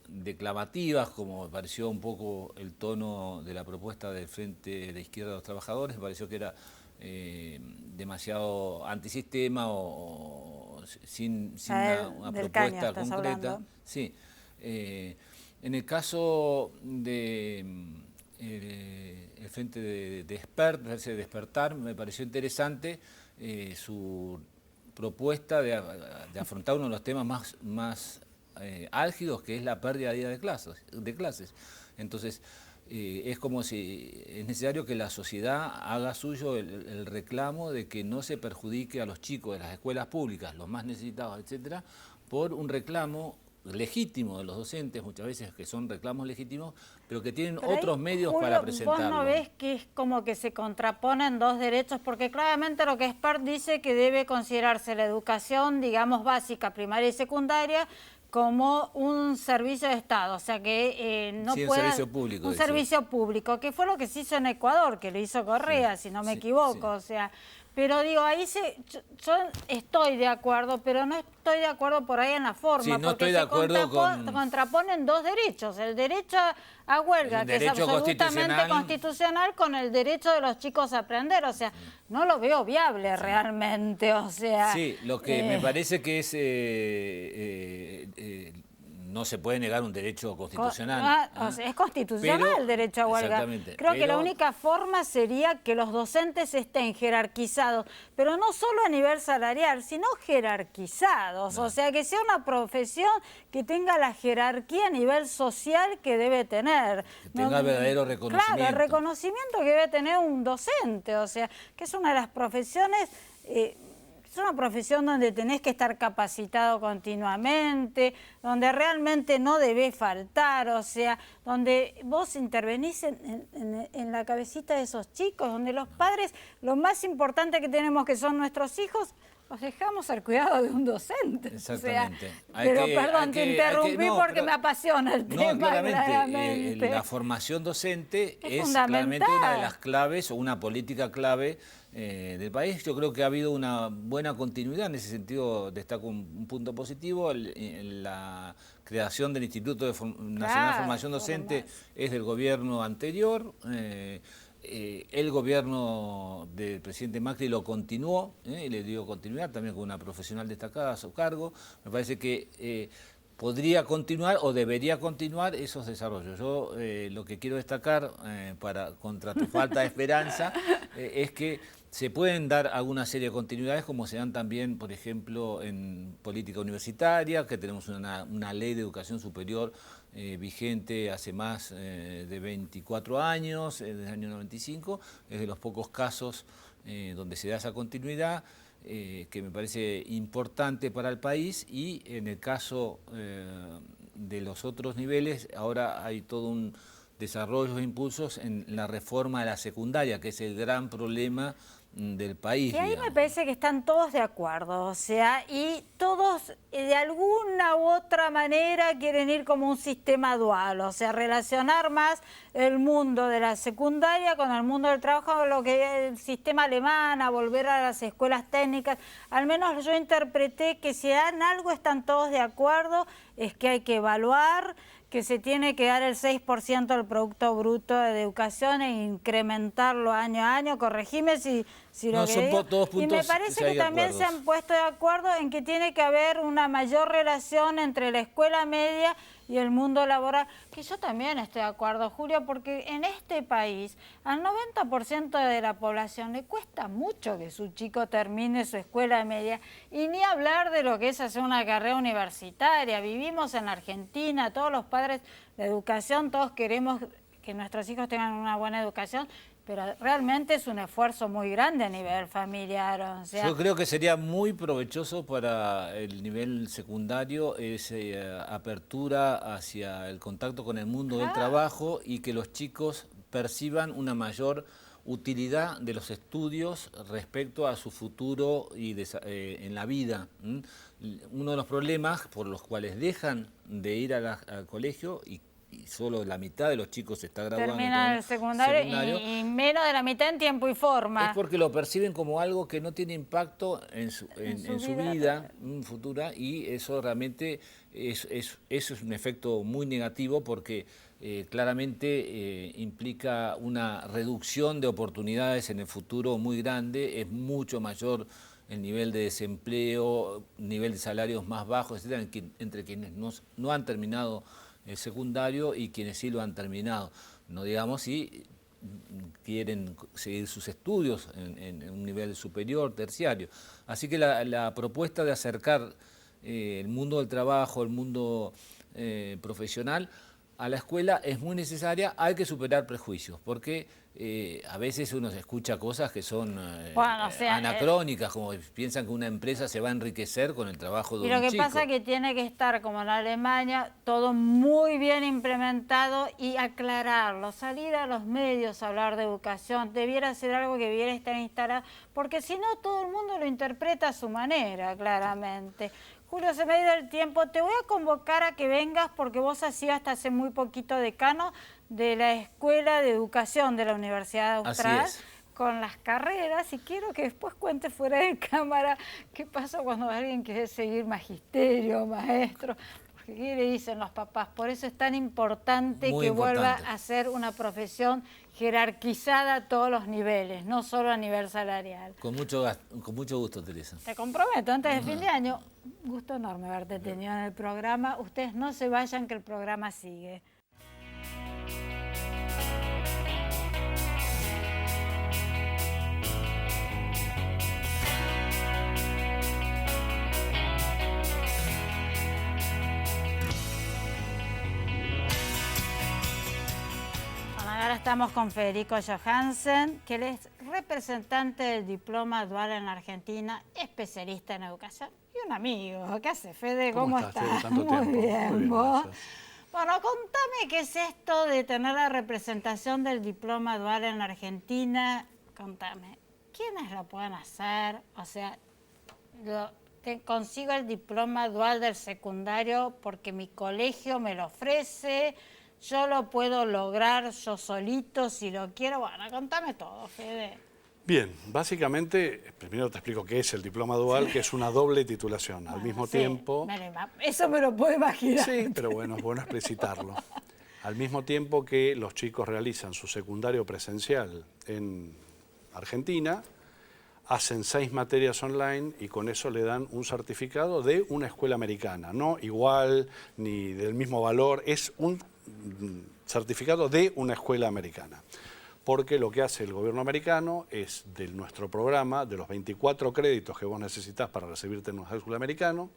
S8: declamativas, como me pareció un poco el tono de la propuesta del Frente de Izquierda de los Trabajadores. Me pareció que era demasiado antisistema o sin una propuesta concreta. Sí. En el caso de el Frente de Despertar, me pareció interesante su propuesta de afrontar uno de los temas más álgidos, que es la pérdida de día de clases. Entonces, es como si es necesario que la sociedad haga suyo el reclamo de que no se perjudique a los chicos de las escuelas públicas, los más necesitados, etcétera, por un reclamo legítimo de los docentes, muchas veces que son reclamos legítimos, pero que tienen otros medios para presentarlo.
S1: ¿Vos no ves que es como que se contraponen dos derechos? Porque claramente lo que Espert dice que debe considerarse la educación, digamos, básica, primaria y secundaria, como un servicio de Estado, o sea que no puede...
S8: un servicio público.
S1: Un servicio público, que fue lo que se hizo en Ecuador, que lo hizo Correa, si no me equivoco, o sea... Pero digo, ahí yo estoy de acuerdo, pero no estoy de acuerdo por ahí en la forma,
S8: sí, no
S1: porque
S8: estoy de acuerdo
S1: contraponen dos derechos, el derecho a huelga, que es absolutamente constitucional, con el derecho de los chicos a aprender, o sea, no lo veo viable realmente, o sea...
S8: Sí, lo que me parece que es... no se puede negar un derecho constitucional.
S1: O sea, es constitucional el derecho a huelga. Creo que la única forma sería que los docentes estén jerarquizados, pero no solo a nivel salarial, sino jerarquizados. O sea, que sea una profesión que tenga la jerarquía a nivel social que debe tener.
S8: Que tenga verdadero reconocimiento.
S1: Claro, el reconocimiento que debe tener un docente. O sea, que es una de las profesiones... es una profesión donde tenés que estar capacitado continuamente, donde realmente no debés faltar, o sea, donde vos intervenís en la cabecita de esos chicos, donde los padres, lo más importante que tenemos, que son nuestros hijos, los dejamos al cuidado de un docente.
S8: Exactamente.
S1: O sea, perdón, te interrumpí porque me apasiona el tema, claramente.
S8: La formación docente es claramente una de las claves o una política clave del país. Yo creo que ha habido una buena continuidad. En ese sentido, destaco un punto positivo. La creación del Instituto Nacional de Formación Docente es del gobierno anterior. El gobierno del presidente Macri lo continuó y le dio continuidad también con una profesional destacada a su cargo. Me parece que podría continuar o debería continuar esos desarrollos. Yo lo que quiero destacar, contra tu falta de esperanza, es que se pueden dar alguna serie de continuidades, como se dan también, por ejemplo, en política universitaria, que tenemos una ley de educación superior vigente hace más de 24 años, desde el año 95, es de los pocos casos donde se da esa continuidad, que me parece importante para el país, y en el caso de los otros niveles, ahora hay todo un desarrollos e impulsos en la reforma de la secundaria, que es el gran problema del país.
S1: Y ahí me parece que están todos de acuerdo, o sea, y todos de alguna u otra manera quieren ir como un sistema dual, o sea, relacionar más el mundo de la secundaria con el mundo del trabajo, lo que es el sistema alemán, a volver a las escuelas técnicas. Al menos yo interpreté que si en algo están todos de acuerdo, es que hay que evaluar, que se tiene que dar el 6% del Producto Bruto de Educación e incrementarlo año a año. Corregime si lo
S8: no,
S1: que
S8: son
S1: digo.
S8: todos puntos.
S1: Y me parece que también se han puesto de acuerdo en que tiene que haber una mayor relación entre la escuela media y el mundo laboral, que yo también estoy de acuerdo, Julio, porque en este país al 90% de la población le cuesta mucho que su chico termine su escuela media, y ni hablar de lo que es hacer una carrera universitaria. Vivimos en la Argentina, todos los padres de educación, todos queremos que nuestros hijos tengan una buena educación, pero realmente es un esfuerzo muy grande a nivel familiar. O sea,
S8: yo creo que sería muy provechoso para el nivel secundario esa apertura hacia el contacto con el mundo del trabajo, y que los chicos perciban una mayor utilidad de los estudios respecto a su futuro y en la vida. Uno de los problemas por los cuales dejan de ir al colegio, y solo la mitad de los chicos se está graduando.
S1: Terminan el secundario y menos de la mitad en tiempo y forma.
S8: Es porque lo perciben como algo que no tiene impacto en su vida futura, y eso realmente eso es un efecto muy negativo, porque claramente implica una reducción de oportunidades en el futuro muy grande. Es mucho mayor el nivel de desempleo, nivel de salarios más bajos, etcétera, entre quienes no han terminado el secundario y quienes sí lo han terminado. No digamos si quieren seguir sus estudios en un nivel superior, terciario. Así que la propuesta de acercar el mundo del trabajo, el mundo profesional a la escuela es muy necesaria. Hay que superar prejuicios, porque a veces uno se escucha cosas que son anacrónicas, como piensan que una empresa se va a enriquecer con el trabajo de un chico.
S1: Y lo que pasa es que tiene que estar, como en Alemania, todo muy bien implementado, y aclararlo, salir a los medios a hablar de educación, debiera ser algo que debiera estar instalado, porque si no todo el mundo lo interpreta a su manera, claramente. Julio, se me ha ido el tiempo. Te voy a convocar a que vengas, porque vos has sido hasta hace muy poquito decano de la Escuela de Educación de la Universidad Austral, con las carreras, y quiero que después cuentes fuera de cámara qué pasa cuando alguien quiere seguir magisterio, maestro, porque ¿qué le dicen los papás? Por eso es tan importante que vuelva a ser una profesión jerarquizada a todos los niveles, no solo a nivel salarial.
S8: Con mucho gusto, Teresa.
S1: Te comprometo, antes de fin de año, gusto enorme haberte tenido en el programa. Ustedes no se vayan, que el programa sigue. Ahora estamos con Federico Johansen, que él es representante del diploma dual en la Argentina, especialista en educación y un amigo. ¿Qué hace, Fede? ¿Cómo estás? Muy bien, ¿vos? Bueno, contame qué es esto de tener la representación del diploma dual en la Argentina. Contame, ¿quiénes lo pueden hacer? O sea, consigo el diploma dual del secundario porque mi colegio me lo ofrece. Yo lo puedo lograr yo solito si lo quiero. Bueno, contame todo, Fede.
S9: Bien, básicamente, primero te explico qué es el diploma dual, que es una doble titulación. Al mismo tiempo...
S1: Eso me lo puedo imaginar.
S9: Sí, pero bueno, es bueno explicitarlo. Al mismo tiempo que los chicos realizan su secundario presencial en Argentina, hacen 6 materias online y con eso le dan un certificado de una escuela americana. No igual ni del mismo valor, es un certificado de una escuela americana. Porque lo que hace el gobierno americano es, de nuestro programa, de los 24 créditos que vos necesitas para recibirte en un high school americano,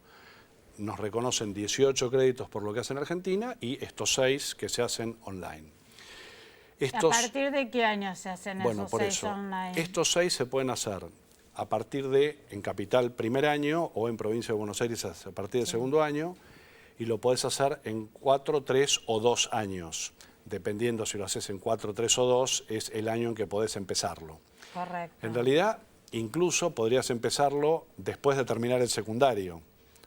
S9: nos reconocen 18 créditos por lo que hace en Argentina y estos 6 que se hacen online.
S1: ¿A partir de qué año se hacen esos 6 online?
S9: Estos 6 se pueden hacer a partir de, en Capital, primer año, o en Provincia de Buenos Aires a partir del segundo año, y lo podés hacer en 4, 3 o 2 años. dependiendo si lo haces en 4, 3 o 2, es el año en que podés empezarlo.
S1: Correcto.
S9: En realidad, incluso podrías empezarlo después de terminar el secundario.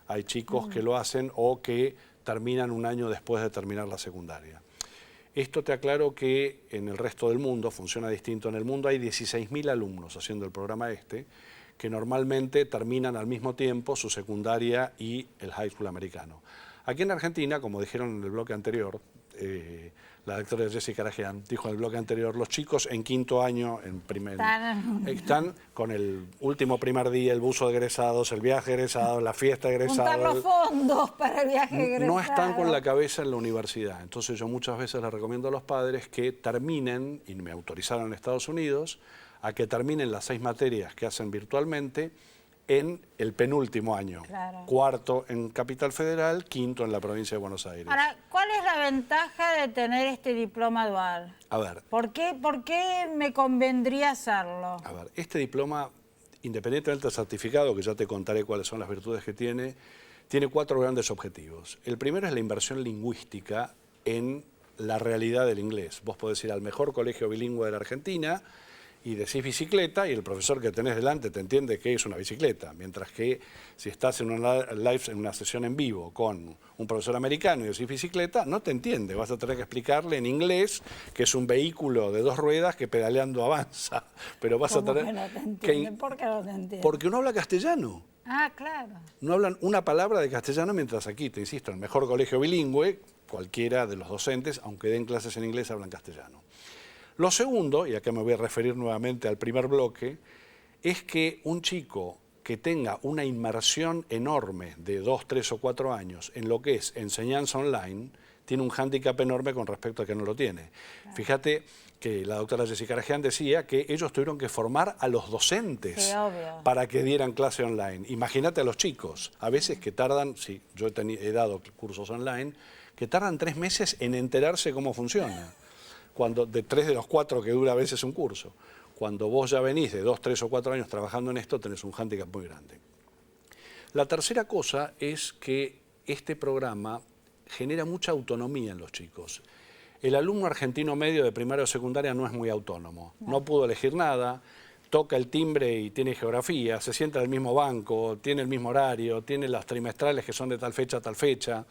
S9: Hay chicos que lo hacen o que terminan un año después de terminar la secundaria. Esto te aclaro que en el resto del mundo funciona distinto. En el mundo hay 16.000 alumnos haciendo el programa que normalmente terminan al mismo tiempo su secundaria y el high school americano. Aquí en Argentina, como dijeron en el bloque anterior, la doctora Jessy Caragian dijo en el bloque anterior, los chicos en quinto año están con el último primer día, el buzo de egresados, el viaje de egresados, la fiesta de egresados.
S1: Juntar los fondos para el viaje de egresados.
S9: No están con la cabeza en la universidad. Entonces yo muchas veces les recomiendo a los padres que terminen, y me autorizaron en Estados Unidos, a que terminen las 6 materias que hacen virtualmente en el penúltimo año.
S1: Claro.
S9: Cuarto en Capital Federal, quinto en la provincia de Buenos Aires.
S1: Ahora, ¿cuál es la ventaja de tener este diploma dual?
S9: A ver.
S1: ¿Por qué me convendría hacerlo?
S9: A ver, este diploma, independientemente del certificado, que ya te contaré cuáles son las virtudes que tiene 4 grandes objetivos. El primero es la inversión lingüística en la realidad del inglés. Vos podés ir al mejor colegio bilingüe de la Argentina y decís bicicleta y el profesor que tenés delante te entiende que es una bicicleta, mientras que si estás en una sesión en vivo con un profesor americano y decís bicicleta, no te entiende, vas a tener que explicarle en inglés que es un vehículo de 2 ruedas que pedaleando avanza, pero vas a tener
S1: que no te entiende? ¿Por qué no te entiende?
S9: Porque uno habla castellano.
S1: Ah, claro.
S9: No hablan una palabra de castellano, mientras aquí, te insisto, en el mejor colegio bilingüe, cualquiera de los docentes, aunque den clases en inglés, hablan castellano. Lo segundo, y acá me voy a referir nuevamente al primer bloque, es que un chico que tenga una inmersión enorme de 2, 3 o 4 años en lo que es enseñanza online, tiene un hándicap enorme con respecto a que no lo tiene. Claro. Fíjate que la doctora Jessy Caragian decía que ellos tuvieron que formar a los docentes para que dieran clase online. Imagínate a los chicos, a veces que tardan, sí, yo he dado cursos online, que tardan 3 meses en enterarse cómo funciona. Cuando de 3 de los 4 que dura a veces un curso. Cuando vos ya venís de 2, 3 o 4 años trabajando en esto, tenés un hándicap muy grande. La tercera cosa es que este programa genera mucha autonomía en los chicos. El alumno argentino medio de primaria o secundaria no es muy autónomo. No pudo elegir nada, toca el timbre y tiene geografía, se sienta en el mismo banco, tiene el mismo horario, tiene las trimestrales que son de tal fecha a tal fecha.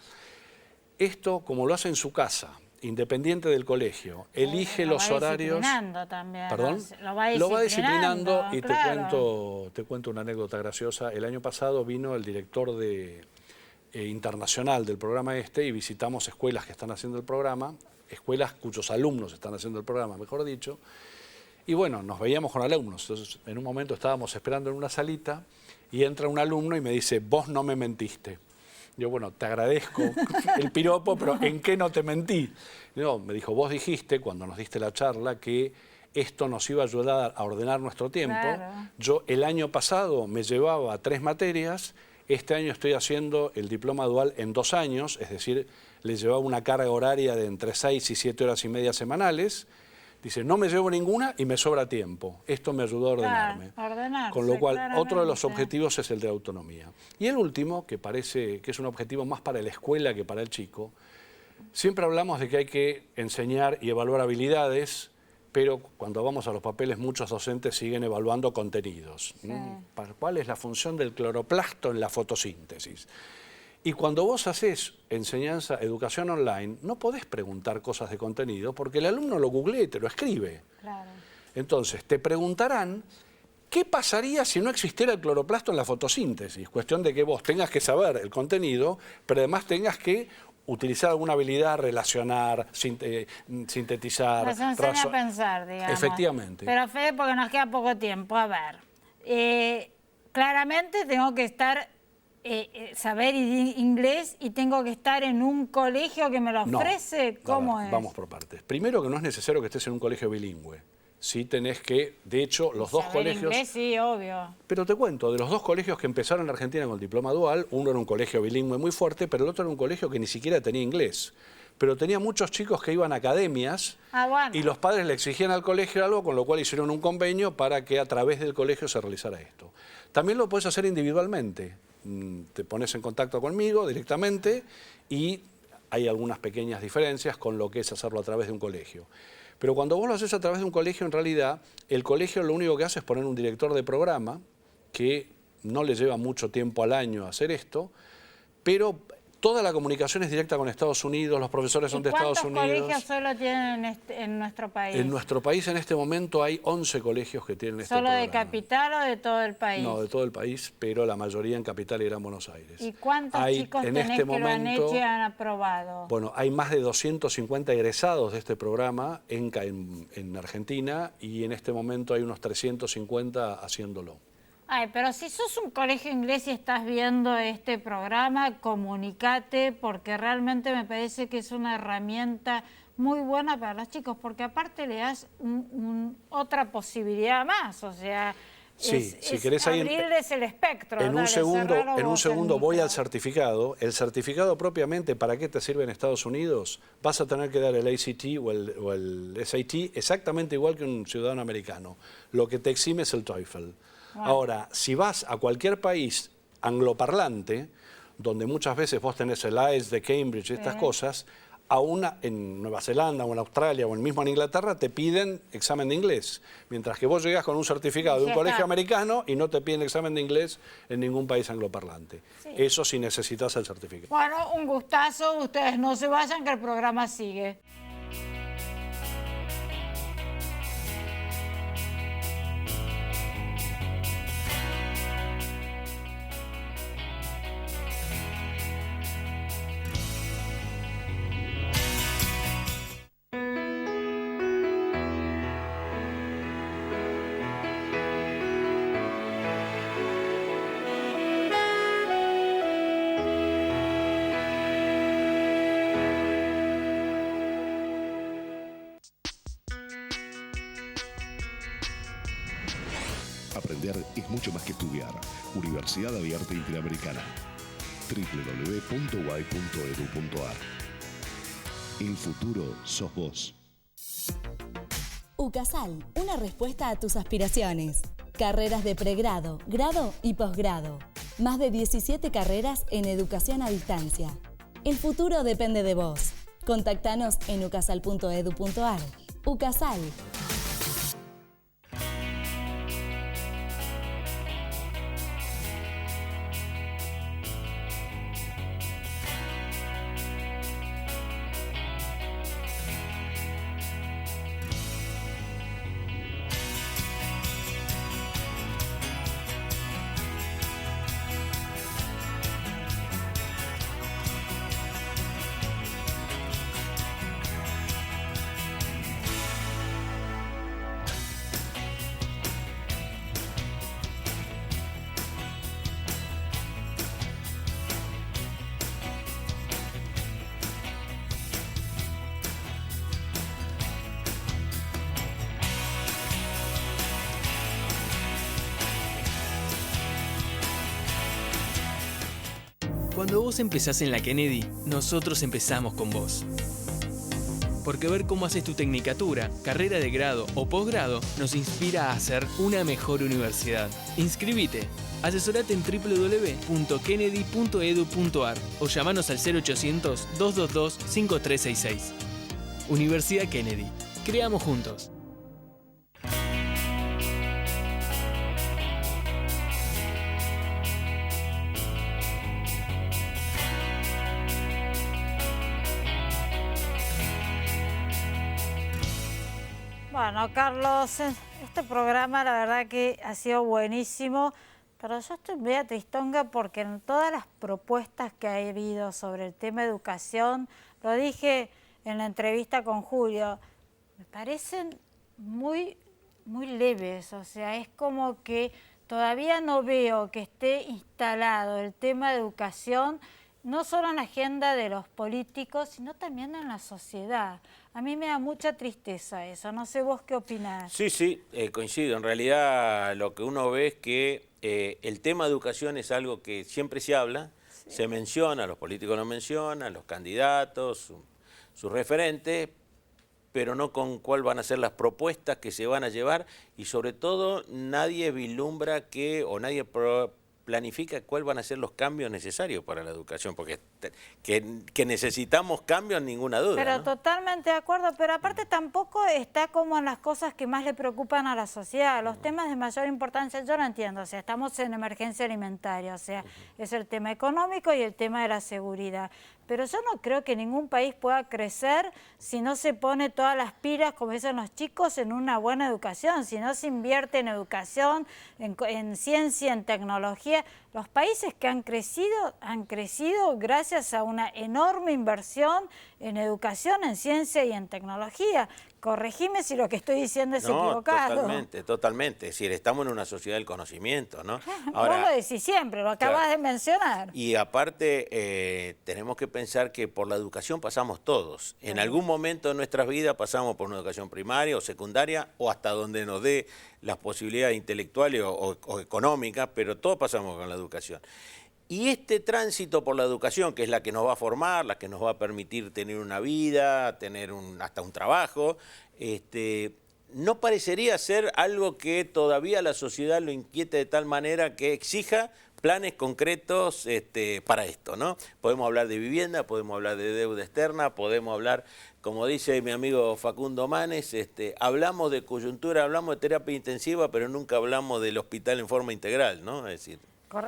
S9: Esto, como lo hace en su casa, independiente del colegio, elige los horarios.
S1: También,
S9: ¿Perdón?
S1: Lo va
S9: disciplinando y
S1: claro.
S9: te cuento una anécdota graciosa. El año pasado vino el director internacional del programa y visitamos escuelas que están haciendo el programa, escuelas cuyos alumnos están haciendo el programa, mejor dicho, y bueno, nos veíamos con alumnos. Entonces, en un momento estábamos esperando en una salita y entra un alumno y me dice, vos no me mentiste. Yo, bueno, te agradezco el piropo, pero ¿en qué no te mentí? No, me dijo, vos dijiste, cuando nos diste la charla, que esto nos iba a ayudar a ordenar nuestro tiempo.
S1: Claro.
S9: Yo el año pasado me llevaba 3 materias, este año estoy haciendo el diploma dual en 2 años, es decir, le llevaba una carga horaria de entre 6 y 7 horas y media semanales. Dice, no me llevo ninguna y me sobra tiempo. Esto me ayudó a ordenarme.
S1: Claro,
S9: con lo cual, otro de los objetivos es el de autonomía. Y el último, que parece que es un objetivo más para la escuela que para el chico, siempre hablamos de que hay que enseñar y evaluar habilidades, pero cuando vamos a los papeles muchos docentes siguen evaluando contenidos. Sí. ¿Cuál es la función del cloroplasto en la fotosíntesis? Y cuando vos haces enseñanza, educación online, no podés preguntar cosas de contenido porque el alumno lo googlea y te lo escribe.
S1: Claro.
S9: Entonces, te preguntarán, ¿qué pasaría si no existiera el cloroplasto en la fotosíntesis? Cuestión de que vos tengas que saber el contenido, pero además tengas que utilizar alguna habilidad, relacionar, sintetizar.
S1: Nos enseña a pensar, digamos.
S9: Efectivamente.
S1: Pero Fede, porque nos queda poco tiempo. A ver, claramente tengo que estar... saber inglés y tengo que estar en un colegio que me lo ofrece. ¿Cómo es?
S9: Vamos por partes. Primero, que no es necesario que estés en un colegio bilingüe. Sí tenés que, de hecho, los 2 colegios...
S1: Inglés, sí, obvio.
S9: Pero te cuento, de los 2 colegios que empezaron en Argentina con el diploma dual, uno era un colegio bilingüe muy fuerte, pero el otro era un colegio que ni siquiera tenía inglés. Pero tenía muchos chicos que iban a academias y los padres le exigían al colegio algo, con lo cual hicieron un convenio para que a través del colegio se realizara esto. También lo puedes hacer individualmente. Te pones en contacto conmigo directamente y hay algunas pequeñas diferencias con lo que es hacerlo a través de un colegio. Pero cuando vos lo haces a través de un colegio, en realidad, el colegio lo único que hace es poner un director de programa, que no le lleva mucho tiempo al año hacer esto, pero toda la comunicación es directa con Estados Unidos, los profesores son de Estados Unidos.
S1: ¿Cuántos colegios solo tienen en nuestro país?
S9: En nuestro país en este momento hay 11 colegios que tienen este
S1: programa.
S9: programa.
S1: ¿Solo de Capital o de todo el país?
S9: No, de todo el país, pero la mayoría en Capital y Gran Buenos Aires.
S1: ¿Y cuántos chicos tenés que lo han hecho y han aprobado?
S9: Bueno, hay más de 250 egresados de este programa en Argentina y en este momento hay unos 350 haciéndolo.
S1: Ay, pero si sos un colegio inglés y estás viendo este programa, comunicate, porque realmente me parece que es una herramienta muy buena para los chicos, porque aparte le das otra posibilidad más, o sea,
S9: sí, si querés
S1: abrirles el espectro.
S9: En un segundo voy al certificado. El certificado propiamente, ¿para qué te sirve en Estados Unidos? Vas a tener que dar el ACT o el SAT exactamente igual que un ciudadano americano. Lo que te exime es el TOEFL. Wow. Ahora, si vas a cualquier país angloparlante, donde muchas veces vos tenés el IELTS de Cambridge y estas cosas, en Nueva Zelanda o en Australia o mismo en Inglaterra te piden examen de inglés, mientras que vos llegás con un certificado de un colegio americano y no te piden examen de inglés en ningún país angloparlante. Sí. Eso sí necesitas el certificado.
S1: Bueno, un gustazo, ustedes no se vayan que el programa sigue.
S3: Aprender es mucho más que estudiar. Universidad Abierta Interamericana. www.uay.edu.ar. El futuro sos vos.
S4: UCASAL, una respuesta a tus aspiraciones. Carreras de pregrado, grado y posgrado. Más de 17 carreras en educación a distancia. El futuro depende de vos. Contactanos en ucasal.edu.ar. UCASAL.
S5: Cuando vos empezás en la Kennedy, nosotros empezamos con vos. Porque ver cómo haces tu tecnicatura, carrera de grado o posgrado nos inspira a hacer una mejor universidad. Inscribite. Asesorate en www.kennedy.edu.ar o llamanos al 0800-222-5366. Universidad Kennedy. Creamos juntos.
S1: Bueno, Carlos, este programa la verdad que ha sido buenísimo, pero yo estoy media tristonga porque en todas las propuestas que ha habido sobre el tema de educación, lo dije en la entrevista con Julio, me parecen muy leves, o sea, es como que todavía no veo que esté instalado el tema de educación, no solo en la agenda de los políticos, sino también en la sociedad. A mí me da mucha tristeza eso, no sé vos qué opinás.
S6: Sí, coincido. En realidad lo que uno ve es que el tema de educación es algo que siempre se habla, sí. Se menciona, los políticos lo mencionan, los candidatos, sus referentes, pero no con cuál van a ser las propuestas que se van a llevar y sobre todo nadie vislumbra que, o nadie planifica cuáles van a ser los cambios necesarios para la educación, porque que necesitamos cambios, ninguna duda.
S1: Pero
S6: ¿no?
S1: totalmente de acuerdo, pero aparte tampoco está como en las cosas que más le preocupan a la sociedad, los temas de mayor importancia, yo no entiendo, o sea, estamos en emergencia alimentaria, o sea, es el tema económico y el tema de la seguridad. Pero yo no creo que ningún país pueda crecer si no se pone todas las pilas, como dicen los chicos, en una buena educación, si no se invierte en educación, en ciencia, en tecnología. Los países que han crecido gracias a una enorme inversión en educación, en ciencia y en tecnología. Corregime si lo que estoy diciendo es equivocado.
S6: Totalmente. Es decir, estamos en una sociedad del conocimiento, ¿no?
S1: Ahora, vos lo decís siempre, lo acabas de mencionar.
S6: Y aparte, tenemos que pensar que por la educación pasamos todos. En algún momento de nuestras vidas pasamos por una educación primaria o secundaria o hasta donde nos dé las posibilidades intelectuales o económicas, pero todos pasamos con la educación. Y este tránsito por la educación, que es la que nos va a formar, la que nos va a permitir tener una vida, tener hasta un trabajo, no parecería ser algo que todavía la sociedad lo inquiete de tal manera que exija planes concretos para esto, ¿no? Podemos hablar de vivienda, podemos hablar de deuda externa, podemos hablar, como dice mi amigo Facundo Manes, hablamos de coyuntura, hablamos de terapia intensiva, pero nunca hablamos del hospital en forma integral, ¿no? Es decir,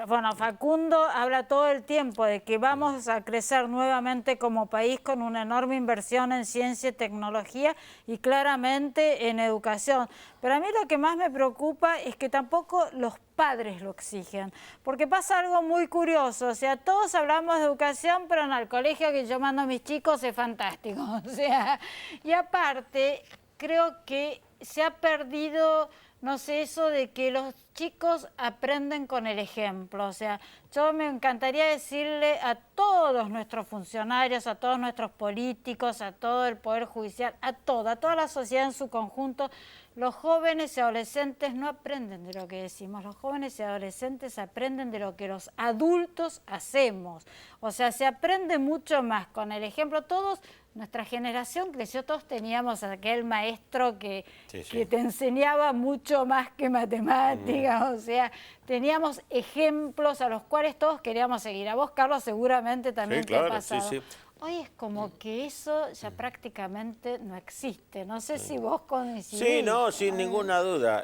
S1: bueno, Facundo habla todo el tiempo de que vamos a crecer nuevamente como país con una enorme inversión en ciencia y tecnología y claramente en educación. Pero a mí lo que más me preocupa es que tampoco los padres lo exigen, porque pasa algo muy curioso, o sea, todos hablamos de educación, pero en el colegio que yo mando a mis chicos es fantástico, o sea, y aparte creo que se ha perdido, no sé, eso de que los chicos aprenden con el ejemplo. O sea, yo me encantaría decirle a todos nuestros funcionarios, a todos nuestros políticos, a todo el Poder Judicial, a toda la sociedad en su conjunto, los jóvenes y adolescentes no aprenden de lo que decimos, los jóvenes y adolescentes aprenden de lo que los adultos hacemos. O sea, se aprende mucho más con el ejemplo. Todos, nuestra generación creció, todos teníamos aquel maestro que te enseñaba mucho más que matemáticas, o sea, teníamos ejemplos a los cuales todos queríamos seguir. A vos, Carlos, seguramente también te ha pasado. Hoy es como que eso ya prácticamente no existe. No sé si vos coincidís.
S6: Sí, no, sin ninguna duda.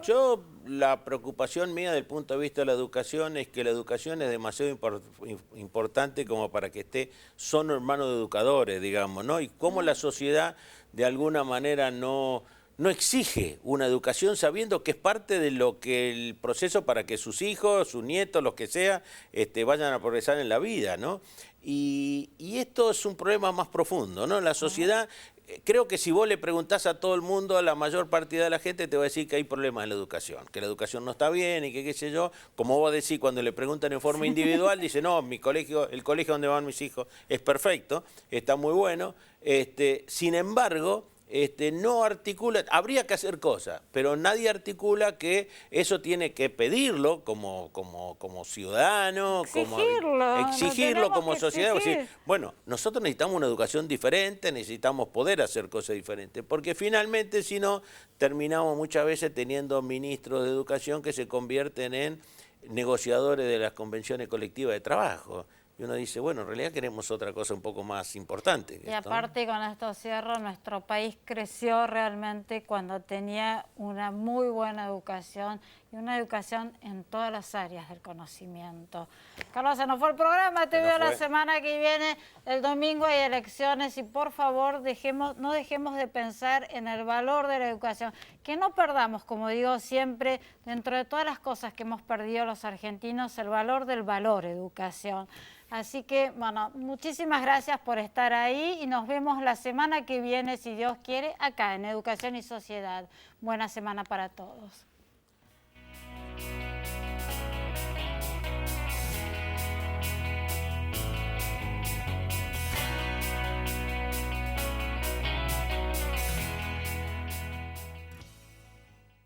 S6: Yo, la preocupación mía del punto de vista de la educación es que la educación es demasiado importante como para que esté solo en manos de educadores, digamos, ¿no? Y cómo la sociedad de alguna manera no exige una educación sabiendo que es parte de lo que el proceso para que sus hijos, sus nietos, los que sea, vayan a progresar en la vida, ¿no? Y esto es un problema más profundo, ¿no? La sociedad, creo que si vos le preguntás a todo el mundo, a la mayor parte de la gente te va a decir que hay problemas en la educación, que la educación no está bien y que qué sé yo. Como vos decís, cuando le preguntan en forma individual, dice, no, el colegio donde van mis hijos es perfecto, está muy bueno. Sin embargo, no articula, habría que hacer cosas, pero nadie articula que eso tiene que pedirlo como ciudadano, exigirlo como sociedad. Decir, bueno, nosotros necesitamos una educación diferente, necesitamos poder hacer cosas diferentes, porque finalmente si no, terminamos muchas veces teniendo ministros de educación que se convierten en negociadores de las convenciones colectivas de trabajo. Y uno dice, bueno, en realidad queremos otra cosa un poco más importante.
S1: Y aparte, con esto cierro, nuestro país creció realmente cuando tenía una muy buena educación y una educación en todas las áreas del conocimiento. Carlos, se nos fue el programa, te veo la semana que viene, el domingo hay elecciones y por favor no dejemos de pensar en el valor de la educación, que no perdamos, como digo siempre, dentro de todas las cosas que hemos perdido los argentinos, el valor del valor educación. Así que, bueno, muchísimas gracias por estar ahí y nos vemos la semana que viene, si Dios quiere, acá en Educación y Sociedad. Buena semana para todos.